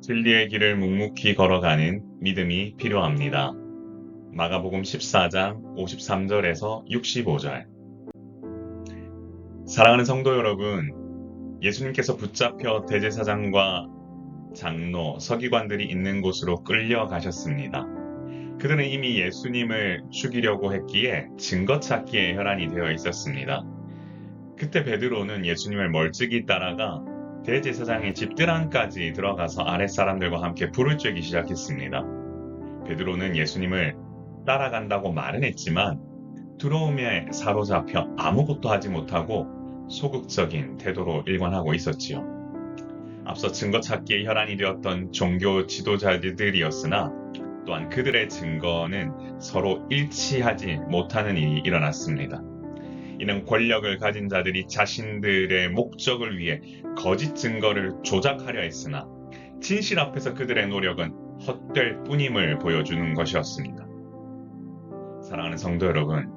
진리의 길을 묵묵히 걸어가는 믿음이 필요합니다. 마가복음 14장 53절에서 65절. 사랑하는 성도 여러분, 예수님께서 붙잡혀 대제사장과 장로, 서기관들이 있는 곳으로 끌려가셨습니다. 그들은 이미 예수님을 죽이려고 했기에 증거 찾기에 혈안이 되어 있었습니다. 그때 베드로는 예수님을 멀찍이 따라가 대제사장의 집들 안까지 들어가서 아랫사람들과 함께 불을 쬐기 시작했습니다. 베드로는 예수님을 따라간다고 말은 했지만 두려움에 사로잡혀 아무것도 하지 못하고 소극적인 태도로 일관하고 있었지요. 앞서 증거 찾기에 혈안이 되었던 종교 지도자들이었으나 또한 그들의 증거는 서로 일치하지 못하는 일이 일어났습니다. 이는 권력을 가진 자들이 자신들의 목적을 위해 거짓 증거를 조작하려 했으나 진실 앞에서 그들의 노력은 헛될 뿐임을 보여주는 것이었습니다. 사랑하는 성도 여러분,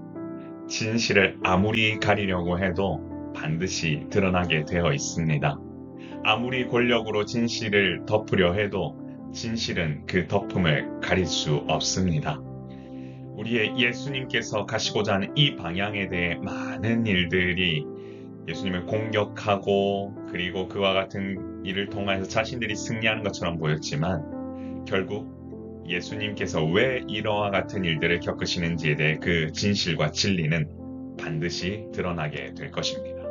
진실을 아무리 가리려고 해도 반드시 드러나게 되어 있습니다. 아무리 권력으로 진실을 덮으려 해도 진실은 그 덮음을 가릴 수 없습니다. 우리의 예수님께서 가시고자 하는 이 방향에 대해 많은 일들이 예수님을 공격하고 그리고 그와 같은 일을 통해서 자신들이 승리하는 것처럼 보였지만 결국 예수님께서 왜 이러한 같은 일들을 겪으시는지에 대해 그 진실과 진리는 반드시 드러나게 될 것입니다.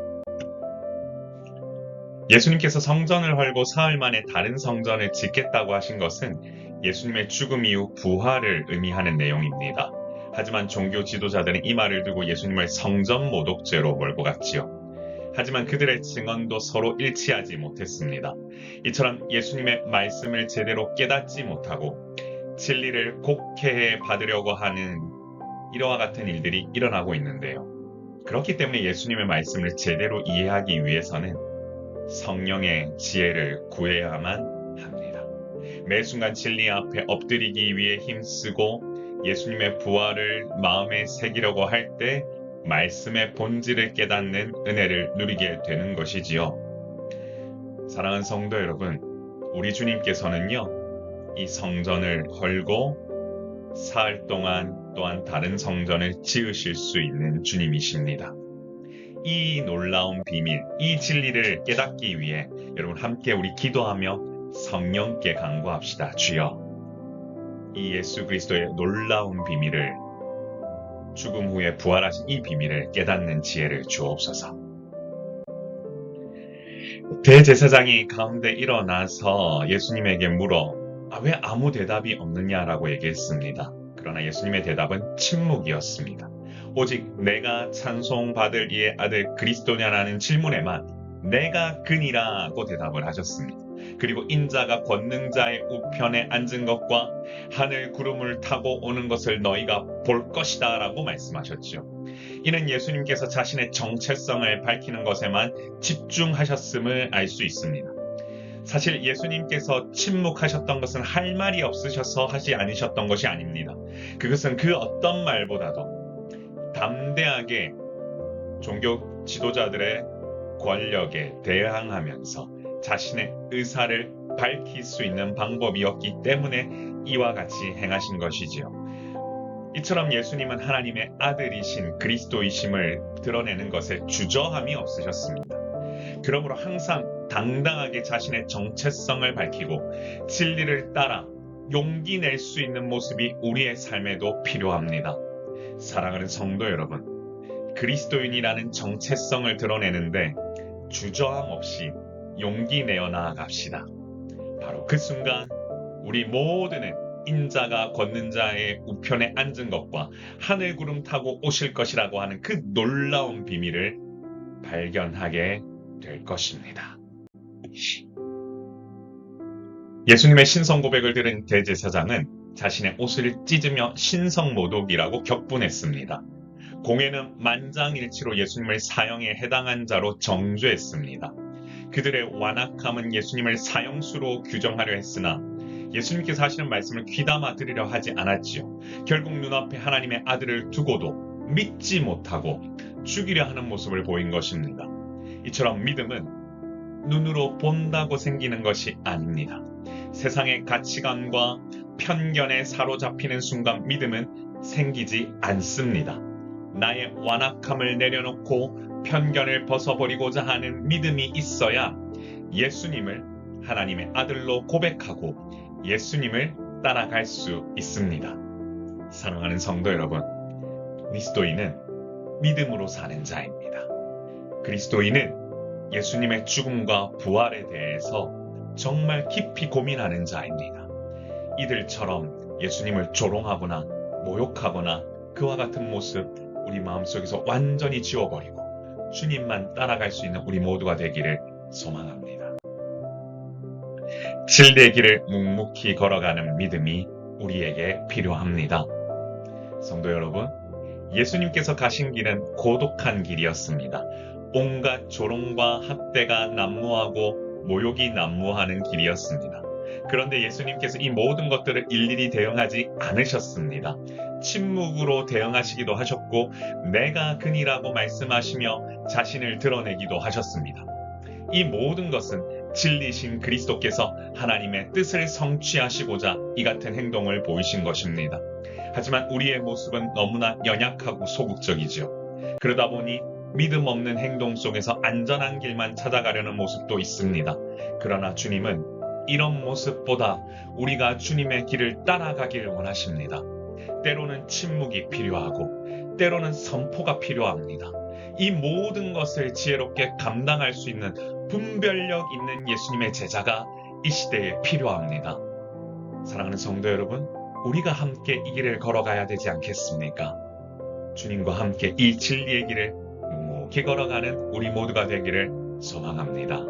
예수님께서 성전을 헐고 사흘 만에 다른 성전을 짓겠다고 하신 것은 예수님의 죽음 이후 부활을 의미하는 내용입니다. 하지만 종교 지도자들은 이 말을 두고 예수님을 성전 모독죄로 몰고 갔지요. 하지만 그들의 증언도 서로 일치하지 못했습니다. 이처럼 예수님의 말씀을 제대로 깨닫지 못하고 진리를 곡해해 받으려고 하는 이와 같은 일들이 일어나고 있는데요. 그렇기 때문에 예수님의 말씀을 제대로 이해하기 위해서는 성령의 지혜를 구해야만 합니다. 매 순간 진리 앞에 엎드리기 위해 힘쓰고 예수님의 부활을 마음에 새기려고 할 때 말씀의 본질을 깨닫는 은혜를 누리게 되는 것이지요. 사랑하는 성도 여러분, 우리 주님께서는요, 이 성전을 헐고 사흘 동안 또한 다른 성전을 지으실 수 있는 주님이십니다. 이 놀라운 비밀, 이 진리를 깨닫기 위해 여러분 함께 우리 기도하며 성령께 간구합시다. 주여, 이 예수 그리스도의 놀라운 비밀을, 죽음 후에 부활하신 이 비밀을 깨닫는 지혜를 주옵소서. 대제사장이 가운데 일어나서 예수님에게 물어 왜 아무 대답이 없느냐라고 얘기했습니다. 그러나 예수님의 대답은 침묵이었습니다. 오직 내가 찬송받을 이의 아들 그리스도냐라는 질문에만 내가 그니라고 대답을 하셨습니다. 그리고 인자가 권능자의 우편에 앉은 것과 하늘 구름을 타고 오는 것을 너희가 볼 것이다 라고 말씀하셨죠. 이는 예수님께서 자신의 정체성을 밝히는 것에만 집중하셨음을 알 수 있습니다. 사실 예수님께서 침묵하셨던 것은 할 말이 없으셔서 하지 않으셨던 것이 아닙니다. 그것은 그 어떤 말보다도 담대하게 종교 지도자들의 권력에 대항하면서 자신의 의사를 밝힐 수 있는 방법이었기 때문에 이와 같이 행하신 것이지요. 이처럼 예수님은 하나님의 아들이신 그리스도이심을 드러내는 것에 주저함이 없으셨습니다. 그러므로 항상 당당하게 자신의 정체성을 밝히고 진리를 따라 용기 낼 수 있는 모습이 우리의 삶에도 필요합니다. 사랑하는 성도 여러분, 그리스도인이라는 정체성을 드러내는데 주저함 없이 용기 내어 나아갑시다. 바로 그 순간 우리 모두는 인자가 걷는 자의 우편에 앉은 것과 하늘 구름 타고 오실 것이라고 하는 그 놀라운 비밀을 발견하게 될 것입니다. 예수님의 신성 고백을 들은 대제사장은 자신의 옷을 찢으며 신성모독이라고 격분했습니다. 공회는 만장일치로 예수님을 사형에 해당한 자로 정죄했습니다. 그들의 완악함은 예수님을 사형수로 규정하려 했으나 예수님께서 하시는 말씀을 귀담아 들으려 하지 않았지요. 결국 눈앞에 하나님의 아들을 두고도 믿지 못하고 죽이려 하는 모습을 보인 것입니다. 이처럼 믿음은 눈으로 본다고 생기는 것이 아닙니다. 세상의 가치관과 편견에 사로잡히는 순간 믿음은 생기지 않습니다. 나의 완악함을 내려놓고 편견을 벗어버리고자 하는 믿음이 있어야 예수님을 하나님의 아들로 고백하고 예수님을 따라갈 수 있습니다. 사랑하는 성도 여러분, 그리스도인은 믿음으로 사는 자입니다. 그리스도인은 예수님의 죽음과 부활에 대해서 정말 깊이 고민하는 자입니다. 이들처럼 예수님을 조롱하거나 모욕하거나 그와 같은 모습 우리 마음속에서 완전히 지워버리고 주님만 따라갈 수 있는 우리 모두가 되기를 소망합니다. 진리의 길을 묵묵히 걸어가는 믿음이 우리에게 필요합니다. 성도 여러분, 예수님께서 가신 길은 고독한 길이었습니다. 온갖 조롱과 학대가 난무하고 모욕이 난무하는 길이었습니다. 그런데 예수님께서 이 모든 것들을 일일이 대응하지 않으셨습니다. 침묵으로 대응하시기도 하셨고 내가 그니라고 말씀하시며 자신을 드러내기도 하셨습니다. 이 모든 것은 진리신 그리스도께서 하나님의 뜻을 성취하시고자 이 같은 행동을 보이신 것입니다. 하지만 우리의 모습은 너무나 연약하고 소극적이지요. 그러다 보니 믿음 없는 행동 속에서 안전한 길만 찾아가려는 모습도 있습니다. 그러나 주님은 이런 모습보다 우리가 주님의 길을 따라가길 원하십니다. 때로는 침묵이 필요하고 때로는 선포가 필요합니다. 이 모든 것을 지혜롭게 감당할 수 있는 분별력 있는 예수님의 제자가 이 시대에 필요합니다. 사랑하는 성도 여러분, 우리가 함께 이 길을 걸어가야 되지 않겠습니까? 주님과 함께 이 진리의 길을 묵묵히 걸어가는 우리 모두가 되기를 소망합니다.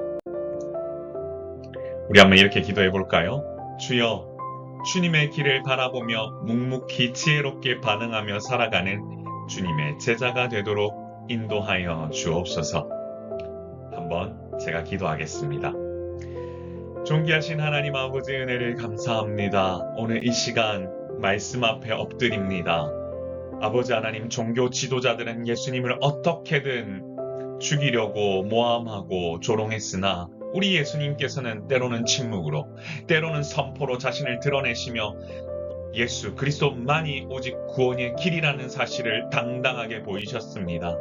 우리 한번 이렇게 기도해 볼까요? 주여, 주님의 길을 바라보며 묵묵히 지혜롭게 반응하며 살아가는 주님의 제자가 되도록 인도하여 주옵소서. 한번 제가 기도하겠습니다. 존귀하신 하나님 아버지 은혜를 감사합니다. 오늘 이 시간 말씀 앞에 엎드립니다. 아버지 하나님, 종교 지도자들은 예수님을 어떻게든 죽이려고 모함하고 조롱했으나 우리 예수님께서는 때로는 침묵으로, 때로는 선포로 자신을 드러내시며 예수 그리스도만이 오직 구원의 길이라는 사실을 당당하게 보이셨습니다.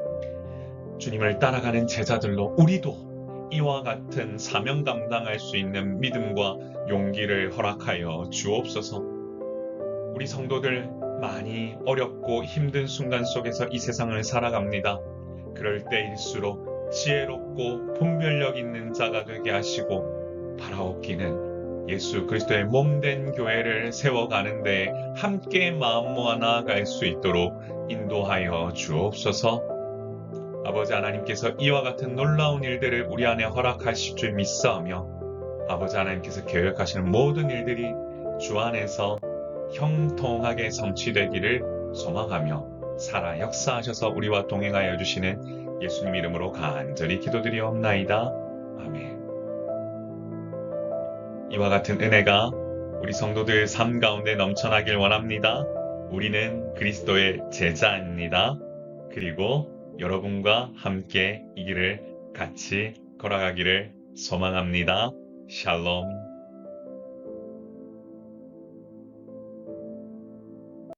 주님을 따라가는 제자들로 우리도 이와 같은 사명 감당할 수 있는 믿음과 용기를 허락하여 주옵소서. 우리 성도들 많이 어렵고 힘든 순간 속에서 이 세상을 살아갑니다. 그럴 때일수록 지혜롭고 분별력 있는 자가 되게 하시고 바라옵기는 예수 그리스도의 몸된 교회를 세워가는 데 함께 마음 모아 나아갈 수 있도록 인도하여 주옵소서. 아버지 하나님께서 이와 같은 놀라운 일들을 우리 안에 허락하실 줄 믿사오며 아버지 하나님께서 계획하시는 모든 일들이 주 안에서 형통하게 성취되기를 소망하며 살아 역사하셔서 우리와 동행하여 주시는 예수님 이름으로 간절히 기도드리옵나이다. 아멘. 이와 같은 은혜가 우리 성도들 삶 가운데 넘쳐나길 원합니다. 우리는 그리스도의 제자입니다. 그리고 여러분과 함께 이 길을 같이 걸어가기를 소망합니다. 샬롬.